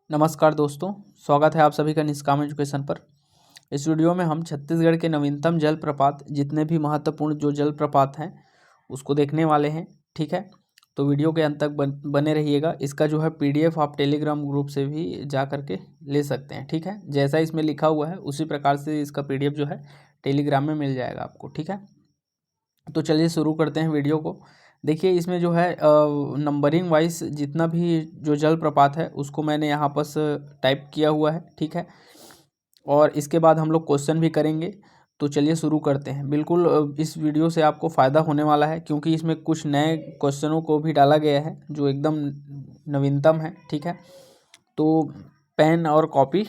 नमस्कार दोस्तों, स्वागत है आप सभी का निष्काम एजुकेशन पर। इस वीडियो में हम छत्तीसगढ़ के नवीनतम जलप्रपात, जितने भी महत्वपूर्ण जो जलप्रपात हैं उसको देखने वाले हैं। ठीक है, तो वीडियो के अंत तक बने रहिएगा। इसका जो है पीडीएफ आप टेलीग्राम ग्रुप से भी जा करके ले सकते हैं। ठीक है, जैसा इसमें लिखा हुआ है उसी प्रकार से इसका पीडीएफ जो है टेलीग्राम में मिल जाएगा आपको। ठीक है, तो चलिए शुरू करते हैं वीडियो को। देखिए, इसमें जो है नंबरिंग वाइज जितना भी जो जलप्रपात है उसको मैंने यहाँ पर टाइप किया हुआ है। ठीक है, और इसके बाद हम लोग क्वेश्चन भी करेंगे। तो चलिए शुरू करते हैं। बिल्कुल इस वीडियो से आपको फ़ायदा होने वाला है, क्योंकि इसमें कुछ नए क्वेश्चनों को भी डाला गया है जो एकदम नवीनतम है। ठीक है, तो पेन और कॉपी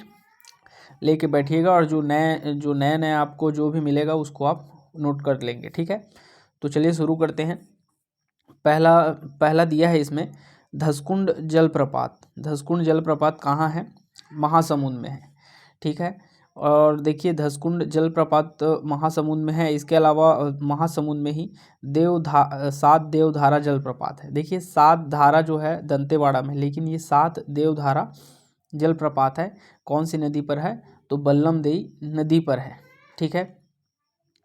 लेके बैठिएगा और जो नए आपको जो भी मिलेगा उसको आप नोट कर लेंगे। ठीक है, तो चलिए शुरू करते हैं। पहला पहला दिया है इसमें धसकुंड जलप्रपात। धसकुंड जलप्रपात कहाँ है? महासमुंद में है। ठीक है, और देखिए धसकुंड जलप्रपात महासमुंद में है। इसके अलावा महासमुंद में ही सात देवधारा जलप्रपात है। देखिए, सात धारा जो है दंतेवाड़ा में, लेकिन ये सात देवधारा जलप्रपात है। कौन सी नदी पर है? तो बल्लम देई नदी पर है। ठीक है,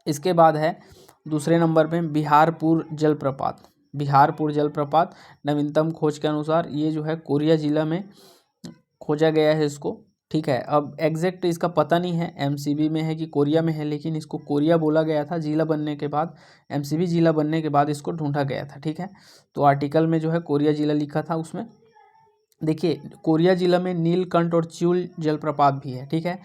इसके बाद है दूसरे नंबर पे बिहारपुर जलप्रपात। बिहारपुर जलप्रपात नवीनतम खोज के अनुसार ये जो है कोरिया जिला में खोजा गया है इसको। ठीक है, अब एग्जैक्ट इसका पता नहीं है एमसीबी में है कि कोरिया में है, लेकिन इसको कोरिया बोला गया था जिला बनने के बाद। एमसीबी जिला बनने के बाद इसको ढूंढा गया था। ठीक है, तो आर्टिकल में जो है कोरिया जिला लिखा था उसमें। देखिए, कोरिया जिला में नीलकंठ और च्यूल जलप्रपात भी है। ठीक है,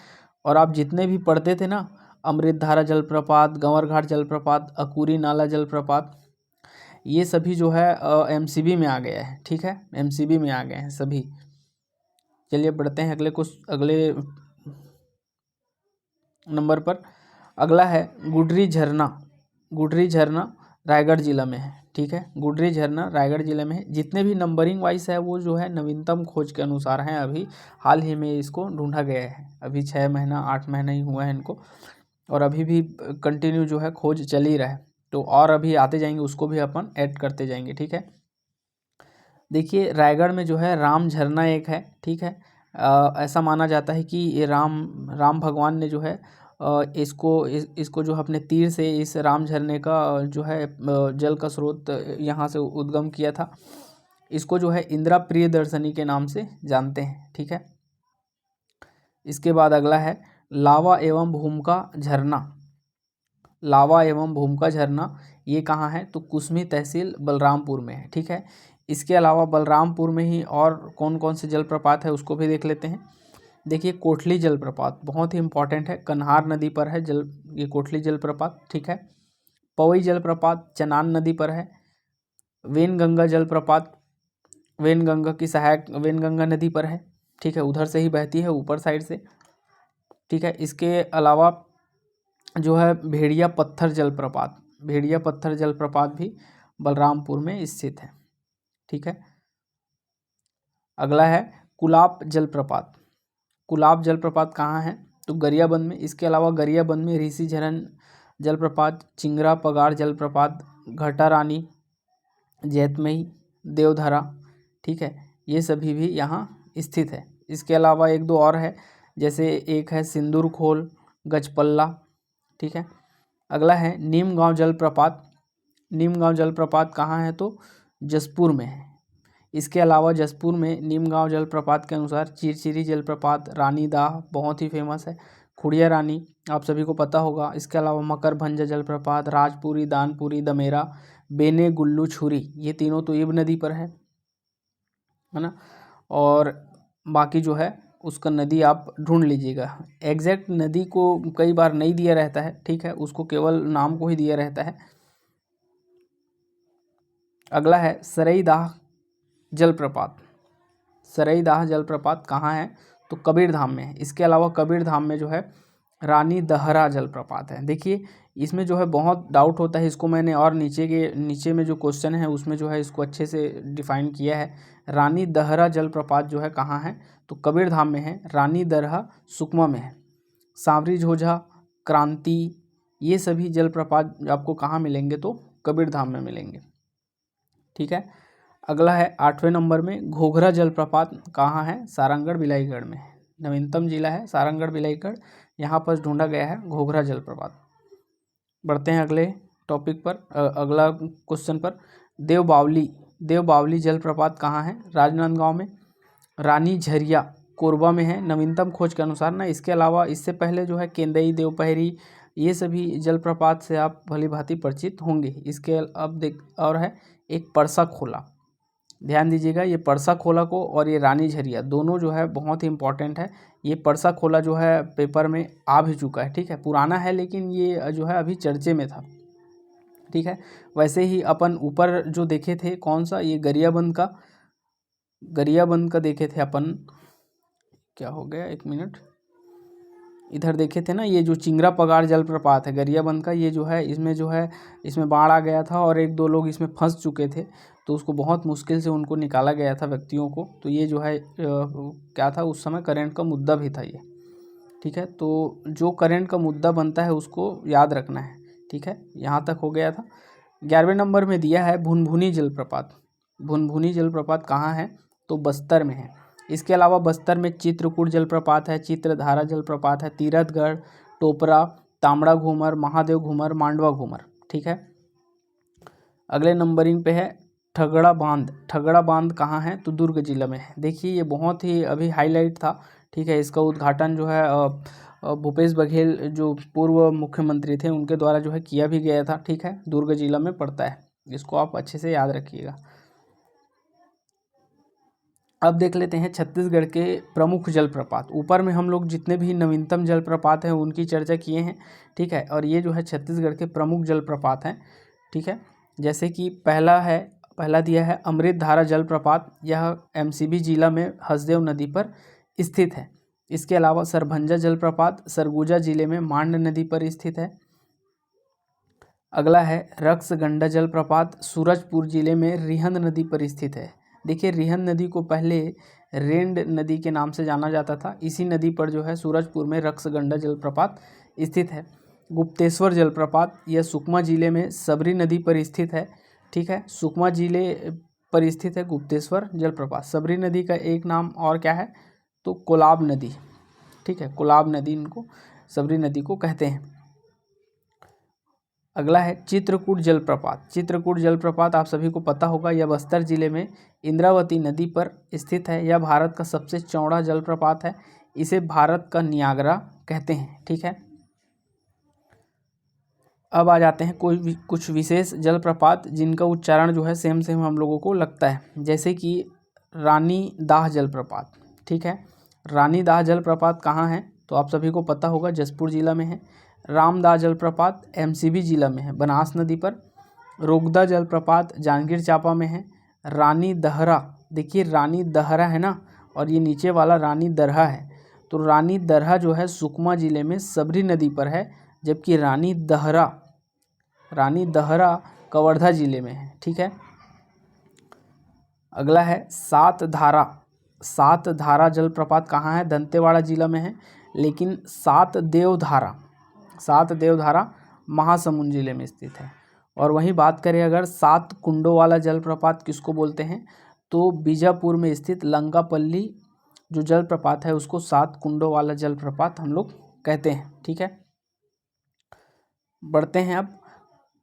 और आप जितने भी पढ़ते थे ना, अमृतधारा जलप्रपात, गंवरघाट जलप्रपात, अकूरी नाला जलप्रपात, ये सभी जो है एमसीबी में आ गया है। ठीक है, एमसीबी में आ गए हैं सभी। चलिए बढ़ते हैं अगले नंबर पर। अगला है गुडरी झरना। गुडरी झरना रायगढ़ जिला में है। ठीक है, गुडरी झरना रायगढ़ जिले में है। जितने भी नंबरिंग वाइज है वो जो है नवीनतम खोज के अनुसार हैं। अभी हाल ही में इसको ढूंढा गया है। अभी 6 महीना 8 महीना ही हुआ है इनको, और अभी भी कंटिन्यू जो है खोज चल ही रहा है। तो और अभी आते जाएंगे, उसको भी अपन ऐड करते जाएंगे। ठीक है, देखिए रायगढ़ में जो है राम झरना एक है। ठीक है, ऐसा माना जाता है कि ये राम भगवान ने जो है इसको जो अपने तीर से इस राम झरने का जो है जल का स्रोत यहाँ से उद्गम किया था। इसको जो है इंदिरा प्रियदर्शनी के नाम से जानते हैं। ठीक है, इसके बाद अगला है लावा एवं भूमिका झरना। लावा एवं भूमिका झरना ये कहाँ है? तो कुसमी तहसील बलरामपुर में है। ठीक है, इसके अलावा बलरामपुर में ही और कौन कौन से जलप्रपात है उसको भी देख लेते हैं। देखिए, कोटली जलप्रपात बहुत ही इंपॉर्टेंट है, कन्हार नदी पर है ये कोटली जलप्रपात। ठीक है, पवई जलप्रपात चनान नदी पर है। वेनगंगा जलप्रपात वेनगंगा की सहायक वेनगंगा नदी पर है। ठीक है, उधर से ही बहती है ऊपर साइड से। ठीक है, इसके अलावा जो है भेड़िया पत्थर जलप्रपात, भेड़िया पत्थर जलप्रपात भी बलरामपुर में स्थित है। ठीक है, अगला है कुलाब जलप्रपात। कुलाब जलप्रपात कहाँ है? तो गरियाबंद में। इसके अलावा गरियाबंद में ऋषि झरन जलप्रपात, चिंगरा पगार जलप्रपात, घटा रानी, जैतमई, देवधरा। ठीक है, ये सभी भी यहाँ स्थित है। इसके अलावा एक दो और है, जैसे एक है सिंदूर खोल, गजपल्ला। ठीक है, अगला है नीमगांव जलप्रपात। नीमगांव जलप्रपात कहाँ है? तो जसपुर में है। इसके अलावा जसपुर में नीमगांव जलप्रपात के अनुसार चिरचिरी जलप्रपात, रानी दाह बहुत ही फेमस है, खुड़िया रानी आप सभी को पता होगा। इसके अलावा मकरभंजा जलप्रपात, राजपुरी, दानपुरी, दमेरा, बेने गुल्लू, छुरी, ये तीनों तो इब नदी पर है ना। और बाकी जो है उसका नदी आप ढूंढ लीजिएगा। एग्जैक्ट नदी को कई बार नहीं दिया रहता है। ठीक है, उसको केवल नाम को ही दिया रहता है। अगला है सरईदाह जलप्रपात। सरईदाह जलप्रपात कहाँ है? तो कबीरधाम में है। इसके अलावा कबीरधाम में जो है रानी दहरा जलप्रपात है। देखिए, इसमें जो है बहुत डाउट होता है, इसको मैंने और नीचे में जो क्वेश्चन है उसमें जो है इसको अच्छे से डिफाइन किया है। रानी दहरा जलप्रपात जो है कहाँ है? तो कबीरधाम में है। रानी दरहा सुकमा में है। सांवरी झोझा, क्रांति, ये सभी जलप्रपात आपको कहाँ मिलेंगे? तो कबीरधाम में मिलेंगे। ठीक है, अगला है 8वें नंबर में घोघरा जलप्रपात कहाँ है? सारंगगढ़ बिलाईगढ़ में है। नवीनतम जिला है सारंगगढ़ बिलाईगढ़, यहाँ पर ढूंढा गया है घोघरा जलप्रपात। बढ़ते हैं अगले टॉपिक पर, अगला क्वेश्चन पर। देवबावली जलप्रपात कहाँ है? राजनांदगांव में। रानी झरिया कोरबा में है नवीनतम खोज के अनुसार ना। इसके अलावा इससे पहले जो है केंदई, देवपहरी, ये सभी जलप्रपात से आप भली भांति परिचित होंगे। इसके अब देख और है एक परसा खोला, ध्यान दीजिएगा, ये परसा खोला को और ये रानी झरिया दोनों जो है बहुत ही इंपॉर्टेंट है। ये परसा खोला जो है पेपर में आ भी चुका है, ठीक है, पुराना है लेकिन ये जो है अभी चर्चे में था, ठीक है। वैसे ही अपन ऊपर जो देखे थे कौन सा, ये गरियाबंद का देखे थे अपन, क्या हो गया एक मिनट, इधर देखे थे ना, ये जो चिंगरा पगार जलप्रपात है गरियाबंद का, ये जो है इसमें बाढ़ आ गया था और 1-2 लोग इसमें फंस चुके थे, तो उसको बहुत मुश्किल से उनको निकाला गया था व्यक्तियों को। तो ये जो है क्या था उस समय करंट का मुद्दा भी था ये, ठीक है। तो जो करंट का मुद्दा बनता है उसको याद रखना है, ठीक है। यहाँ तक हो गया था। 11वें नंबर में दिया है भुनभुनी जलप्रपात। भुनभुनी जलप्रपात कहाँ है? तो बस्तर में है। इसके अलावा बस्तर में चित्रकूट जलप्रपात है, चित्रधारा जलप्रपात है, तीरथगढ़, टोपरा, तांबड़ा घूमर, महादेव घूमर, मांडवा घूमर, ठीक है। अगले नंबरिंग पे है ठगड़ा बांध। ठगड़ा बांध कहाँ है? तो दुर्ग जिला में है। देखिए ये बहुत ही अभी हाईलाइट था, ठीक है। इसका उद्घाटन जो है भूपेश बघेल जो पूर्व मुख्यमंत्री थे उनके द्वारा जो है किया भी गया था, ठीक है। दुर्ग जिला में पड़ता है, इसको आप अच्छे से याद रखिएगा। अब देख लेते हैं छत्तीसगढ़ के प्रमुख जलप्रपात। ऊपर में हम लोग जितने भी नवीनतम जलप्रपात हैं उनकी चर्चा किए हैं, ठीक है। और ये जो है छत्तीसगढ़ के प्रमुख जलप्रपात हैं, ठीक है। जैसे कि पहला दिया है अमृत धारा जलप्रपात, यह एमसीबी जिला में हसदेव नदी पर स्थित है। इसके अलावा सरभंजा जलप्रपात सरगुजा जिले में मांड नदी पर स्थित है। अगला है रक्सगंडा जलप्रपात सूरजपुर जिले में रिहंद नदी पर स्थित है। देखिए रिहंद नदी को पहले रेंड नदी के नाम से जाना जाता था, इसी नदी पर जो है सूरजपुर में रक्सगंडा जलप्रपात स्थित है। गुप्तेश्वर जलप्रपात यह सुकमा जिले में सबरी नदी पर स्थित है, ठीक है। सुकमा जिले पर स्थित है गुप्तेश्वर जलप्रपात। सबरी नदी का एक नाम और क्या है? तो कोलाब नदी, ठीक है, कोलाब नदी इनको सबरी नदी को कहते हैं। अगला है चित्रकूट जलप्रपात। चित्रकूट जलप्रपात आप सभी को पता होगा, यह बस्तर जिले में इंद्रावती नदी पर स्थित है। यह भारत का सबसे चौड़ा जलप्रपात है, इसे भारत का नियाग्रा कहते हैं, ठीक है। अब आ जाते हैं कुछ विशेष जलप्रपात जिनका उच्चारण जो है सेम हम लोगों को लगता है, जैसे कि रानी दाह जलप्रपात, ठीक है। रानी दाह जलप्रपात कहाँ है? तो आप सभी को पता होगा जसपुर जिला में है। रामदाह जलप्रपात एमसीबी जिला में है बनास नदी पर। रोगदा जलप्रपात जांजगीर चांपा में है। रानी दहरा, देखिए रानी दहरा है ना, और ये नीचे वाला रानी दरहा है, तो रानी दरहा जो है सुकमा जिले में सबरी नदी पर है, जबकि रानी दहरा कवर्धा जिले में है, ठीक है। अगला है सात धारा जलप्रपात कहाँ है? दंतेवाड़ा जिला में है। लेकिन सात देवधारा महासमुंद जिले में स्थित है। और वहीं बात करें अगर सात कुंडों वाला जलप्रपात किसको बोलते हैं? तो बीजापुर में स्थित लंकापल्ली जो जलप्रपात है उसको सात कुंडों वाला जलप्रपात हम लोग कहते हैं, ठीक है। बढ़ते हैं अब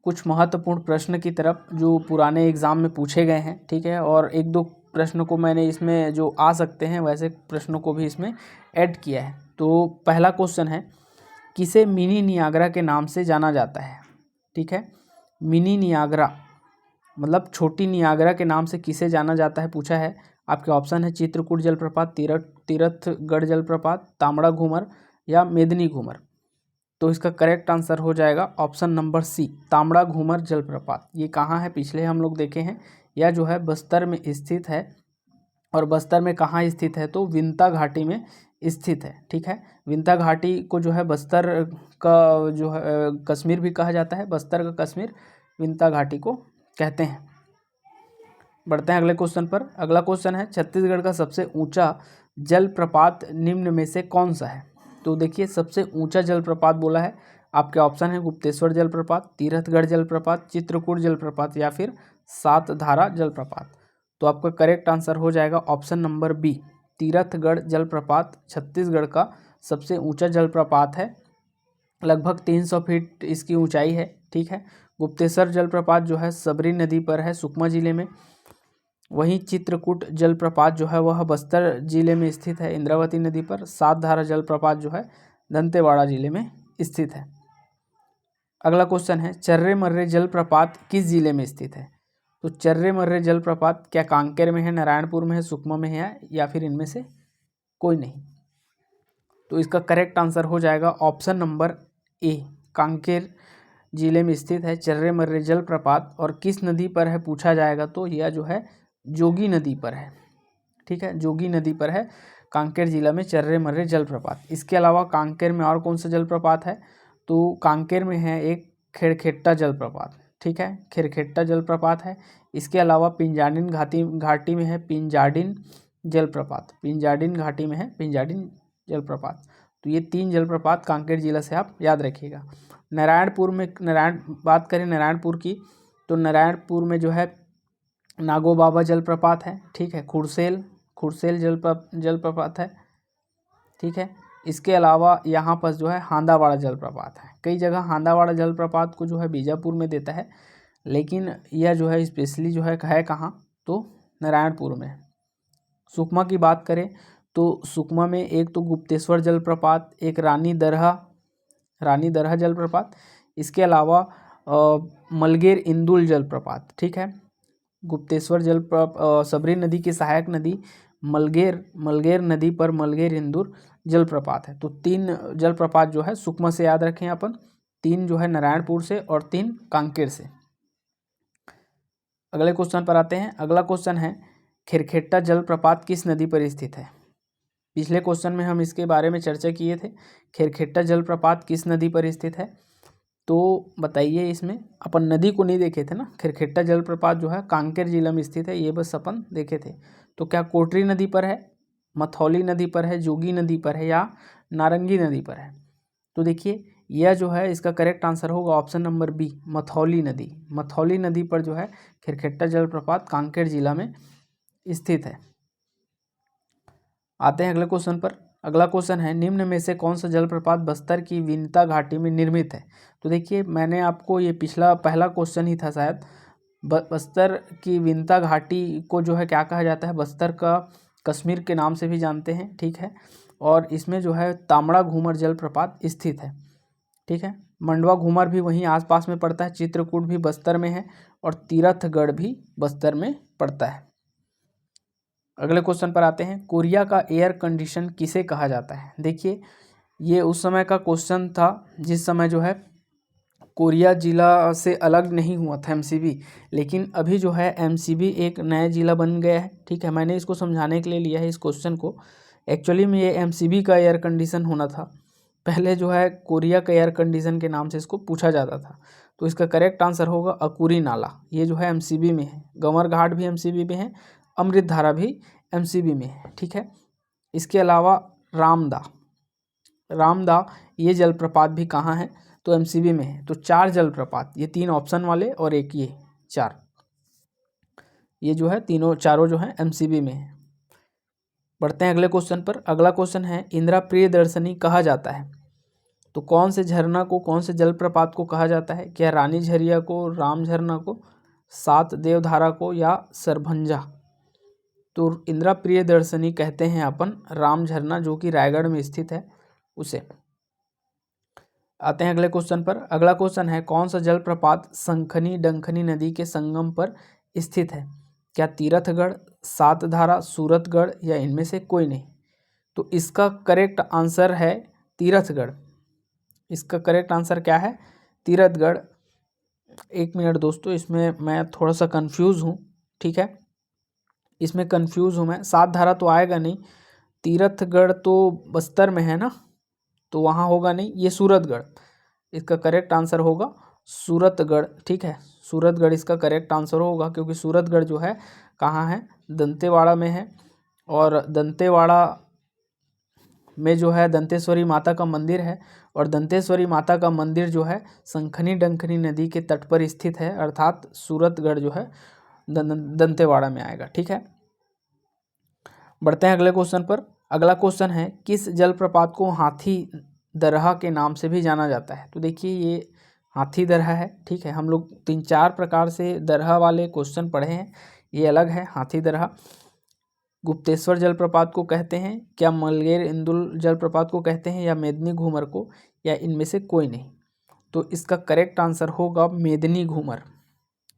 कुछ महत्वपूर्ण प्रश्न की तरफ जो पुराने एग्जाम में पूछे गए हैं, ठीक है। और 1-2 प्रश्न को मैंने इसमें जो आ सकते हैं वैसे प्रश्नों को भी इसमें ऐड किया है। तो पहला क्वेश्चन है, किसे मिनी नियाग्रा के नाम से जाना जाता है? ठीक है, मिनी नियाग्रा मतलब छोटी नियाग्रा के नाम से किसे जाना जाता है पूछा है। आपके ऑप्शन है चित्रकूट जलप्रपात, तीरथगढ़ जलप्रपात, तांबड़ा घूमर या मेदिनी घूमर। तो इसका करेक्ट आंसर हो जाएगा ऑप्शन नंबर सी, तांबड़ा घूमर जलप्रपात। ये कहाँ है? पिछले हम लोग देखे हैं, यह जो है बस्तर में स्थित है। और बस्तर में कहाँ स्थित है? तो विंता घाटी में स्थित है, ठीक है। विंता घाटी को जो है बस्तर का जो है कश्मीर भी कहा जाता है, बस्तर का कश्मीर विंता घाटी को कहते हैं। बढ़ते हैं अगले क्वेश्चन पर। अगला क्वेश्चन है, छत्तीसगढ़ का सबसे ऊंचा जलप्रपात निम्न में से कौन सा है? तो देखिए सबसे ऊंचा जलप्रपात बोला है, आपके ऑप्शन है गुप्तेश्वर जलप्रपात, तीरथगढ़ जलप्रपात, चित्रकूट जलप्रपात या फिर सात धारा जलप्रपात। तो आपका करेक्ट आंसर हो जाएगा ऑप्शन नंबर बी, तीरथगढ़ जलप्रपात छत्तीसगढ़ का सबसे ऊंचा जलप्रपात है, लगभग 300 फीट इसकी ऊंचाई है। ठीक है। गुप्तेश्वर जलप्रपात जो है सबरी नदी पर है, सुकमा जिले में। वहीं चित्रकूट जलप्रपात जो है वह बस्तर जिले में स्थित है, इंद्रावती नदी पर। सात धारा जलप्रपात जो है दंतेवाड़ा जिले में स्थित है। अगला क्वेश्चन है, चर्रे मर्रे जलप्रपात किस जिले में स्थित है? तो चर्रे मर्रे जलप्रपात क्या कांकेर में है, नारायणपुर में है, सुकमा में है, या फिर इनमें से कोई नहीं? तो इसका करेक्ट आंसर हो जाएगा ऑप्शन नंबर ए, कांकेर जिले में स्थित है चर्रे मर्रे जलप्रपात। और किस नदी पर है पूछा जाएगा तो यह जो है जोगी नदी पर है। ठीक है, जोगी नदी पर है कांकेर जिला में चर्रे मर्रे जलप्रपात। इसके अलावा कांकेर में और कौन सा जलप्रपात है? तो कांकेर में है एक खेड़खेट्टा जलप्रपात। ठीक है, खेड़खेट्टा जलप्रपात है। इसके अलावा पिंजाडिन घाटी में है पिंजाडिन जलप्रपात, पिंजाडिन घाटी में है पिंजाडिन जलप्रपात। तो ये 3 जलप्रपात कांकेर जिला से आप याद रखिएगा। नारायणपुर में बात करें नारायणपुर की, तो नारायणपुर में जो है नागोबाबा जलप्रपात है। ठीक है, खुरसेल जलप्रपात है। ठीक है, इसके अलावा यहाँ पर जो है हांदावाड़ा जलप्रपात है। कई जगह हांदावाड़ा जलप्रपात को जो है बीजापुर में देता है, लेकिन यह जो है स्पेशली जो है कहाँ? तो नारायणपुर में। सुकमा की बात करें तो सुकमा में एक तो गुप्तेश्वर जलप्रपात, एक रानी दरहा जलप्रपात, इसके अलावा मलगेर इंदुल जलप्रपात। ठीक है, गुप्तेश्वर सबरी नदी की सहायक नदी मलगेर नदी पर मलगेर इंदुर जलप्रपात है। तो 3 जलप्रपात जो है सुकमा से याद रखें अपन, 3 जो है नारायणपुर से और 3 कांकेर से। अगले क्वेश्चन पर आते हैं। अगला क्वेश्चन है, खेड़खेट्टा जलप्रपात किस नदी पर स्थित है? पिछले क्वेश्चन में हम इसके बारे में चर्चा किए थे, खेड़खेट्टा जलप्रपात किस नदी पर स्थित है। तो बताइए, इसमें अपन नदी को नहीं देखे थे ना। खेड़खेट्टा जलप्रपात जो है कांकेर जिला में स्थित है, ये बस अपन देखे थे। तो क्या कोटरी नदी पर है, मथौली नदी पर है, जोगी नदी पर है, या नारंगी नदी पर है? तो देखिए, यह जो है इसका करेक्ट आंसर होगा ऑप्शन नंबर बी, मथौली नदी। मथौली नदी पर जो है खेड़खेट्टा जलप्रपात कांकेर जिला में स्थित है। आते हैं अगले क्वेश्चन पर। अगला क्वेश्चन है, निम्न में से कौन सा जलप्रपात बस्तर की विंता घाटी में निर्मित है? तो देखिए, मैंने आपको ये पहला क्वेश्चन ही था शायद, बस्तर की विंता घाटी को जो है क्या कहा जाता है? बस्तर का कश्मीर के नाम से भी जानते हैं। ठीक है, और इसमें जो है तामड़ा घूमर जलप्रपात स्थित है। ठीक है, मंडवा घूमर भी वहीं आसपास में पड़ता है, चित्रकूट भी बस्तर में है, और तीरथगढ़ भी बस्तर में पड़ता है। अगले क्वेश्चन पर आते हैं, कोरिया का एयर कंडीशन किसे कहा जाता है? देखिए, ये उस समय का क्वेश्चन था जिस समय जो है कोरिया जिला से अलग नहीं हुआ था एमसीबी, लेकिन अभी जो है एमसीबी एक नया जिला बन गया है। ठीक है, मैंने इसको समझाने के लिए लिया है इस क्वेश्चन को। एक्चुअली में ये एमसीबी का एयर कंडीशन होना था, पहले जो है कोरिया का एयर कंडीशन के नाम से इसको पूछा जाता था। तो इसका करेक्ट आंसर होगा अकुरी नाला, ये जो है एमसीबी में है। गंवर घाट भी एमसीबी में है, अमृतधारा भी एमसीबी में है। ठीक है, इसके अलावा रामदा ये जलप्रपात भी कहाँ है? तो एमसीबी में है। तो 4 जलप्रपात, ये 3 ऑप्शन वाले और एक ये 4, ये जो है चारों जो है एमसीबी में है। बढ़ते हैं अगले क्वेश्चन पर। अगला क्वेश्चन है, इंदिरा प्रियदर्शनी कहा जाता है तो कौन से झरना को, कौन से जलप्रपात को कहा जाता है? क्या रानी झरिया को, राम झरना को, सात देवधारा को, या सरभंजा? तो इंदिरा प्रियदर्शनी कहते हैं अपन राम झरना, जो कि रायगढ़ में स्थित है, उसे। आते हैं अगले क्वेश्चन पर। अगला क्वेश्चन है, कौन सा जलप्रपात संखनी डंखनी नदी के संगम पर स्थित है? क्या तीरथगढ़, सातधारा, सूरतगढ़, या इनमें से कोई नहीं? तो इसका करेक्ट आंसर है तीरथगढ़। इसका करेक्ट आंसर क्या है? तीरथगढ़। एक मिनट दोस्तों, इसमें मैं थोड़ा सा कंफ्यूज हूँ। ठीक है, इसमें कंफ्यूज हूँ मैं। सातधारा तो आएगा नहीं, तीरथगढ़ तो बस्तर में है ना, तो वहाँ होगा नहीं, ये सूरतगढ़। इसका करेक्ट आंसर होगा सूरतगढ़। ठीक है, सूरतगढ़ इसका करेक्ट आंसर होगा, क्योंकि सूरतगढ़ जो है कहाँ है? दंतेवाड़ा में है, और दंतेवाड़ा में जो है दंतेश्वरी माता का मंदिर है, और दंतेश्वरी माता का मंदिर जो है संखनी डंखनी नदी के तट पर स्थित है, अर्थात सूरतगढ़ जो है दंतेवाड़ा में आएगा। ठीक है, बढ़ते हैं अगले क्वेश्चन पर। अगला क्वेश्चन है, किस जलप्रपात को हाथी दरहा के नाम से भी जाना जाता है? तो देखिए ये हाथी दरहा है। ठीक है, हम लोग 3-4 प्रकार से दरहा वाले क्वेश्चन पढ़े हैं, ये अलग है हाथी दरहा। गुप्तेश्वर जलप्रपात को कहते हैं, क्या मलगेर इंदुल जलप्रपात को कहते हैं, या मेदिनी घूमर को, या इनमें से कोई नहीं? तो इसका करेक्ट आंसर होगा मेदिनी घूमर।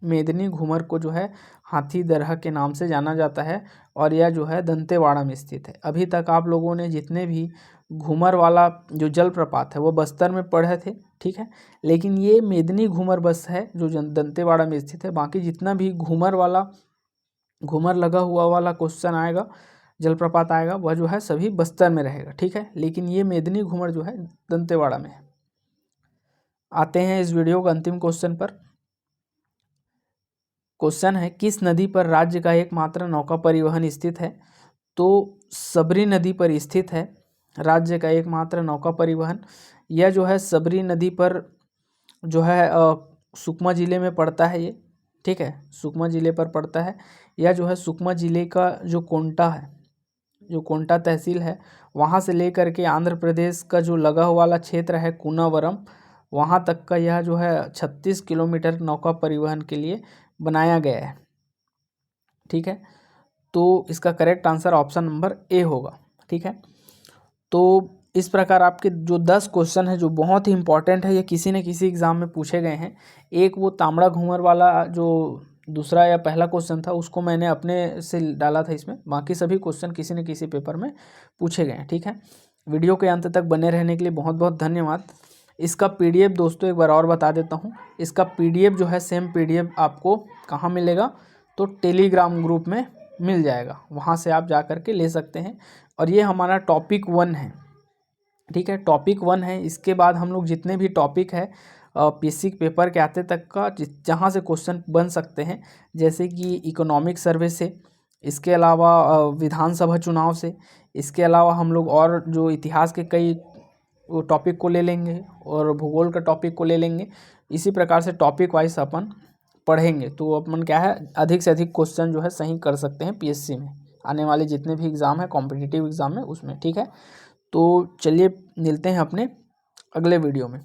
मेदिनी घूमर को जो है हाथी दरहा के नाम से जाना जाता है, और यह जो है दंतेवाड़ा में स्थित है। अभी तक आप लोगों ने जितने भी घूमर वाला जो जलप्रपात है वो बस्तर में पढ़े थे। ठीक है, लेकिन ये मेदिनी घूमर बस है जो दंतेवाड़ा में स्थित है। बाकी जितना भी घूमर वाला, घूमर लगा हुआ वाला क्वेश्चन आएगा, जलप्रपात आएगा, वह जो है सभी बस्तर में रहेगा। ठीक है, लेकिन ये मेदिनी घूमर जो है दंतेवाड़ा में है। आते हैं इस वीडियो के अंतिम क्वेश्चन पर। क्वेश्चन है, किस नदी पर राज्य का एकमात्र नौका परिवहन स्थित है? तो सबरी नदी पर स्थित है राज्य का एकमात्र नौका परिवहन। यह जो है सबरी नदी पर जो है सुकमा जिले में पड़ता है ये। ठीक है, सुकमा जिले पर पड़ता है। यह जो है सुकमा जिले का जो कोंटा है, जो कोंटा तहसील है, वहाँ से लेकर के आंध्र प्रदेश का जो लगा हुआ वाला क्षेत्र है कूनावरम, वहाँ तक का यह जो है 36 किलोमीटर नौका परिवहन के लिए बनाया गया है। ठीक है, तो इसका correct answer option number A होगा। ठीक है, तो इस प्रकार आपके जो 10 क्वेश्चन है जो बहुत ही इंपॉर्टेंट है, ये किसी न किसी एग्ज़ाम में पूछे गए हैं। एक वो तांबड़ा घूमर वाला जो दूसरा या पहला क्वेश्चन था उसको मैंने अपने से डाला था इसमें, बाकी सभी क्वेश्चन किसी न किसी पेपर में पूछे गए हैं। ठीक है, वीडियो के अंत तक बने रहने के लिए बहुत बहुत धन्यवाद। इसका PDF दोस्तों एक बार और बता देता हूँ, इसका PDF जो है सेम PDF आपको कहाँ मिलेगा? तो टेलीग्राम ग्रुप में मिल जाएगा, वहाँ से आप जा कर के ले सकते हैं। और ये हमारा टॉपिक 1 है। ठीक है, टॉपिक 1 है। इसके बाद हम लोग जितने भी टॉपिक है पीसी पेपर के आते तक का जहाँ से क्वेश्चन बन सकते हैं, जैसे कि इकोनॉमिक सर्वे से, इसके अलावा विधानसभा चुनाव से, इसके अलावा हम लोग और जो इतिहास के कई वो टॉपिक को ले लेंगे और भूगोल का टॉपिक को ले लेंगे। इसी प्रकार से टॉपिक वाइज अपन पढ़ेंगे, तो अपन क्या है अधिक से अधिक क्वेश्चन जो है सही कर सकते हैं पीएससी में आने वाले जितने भी एग्ज़ाम है कॉम्पिटिटिव एग्ज़ाम में उसमें। ठीक है, तो चलिए मिलते हैं अपने अगले वीडियो में।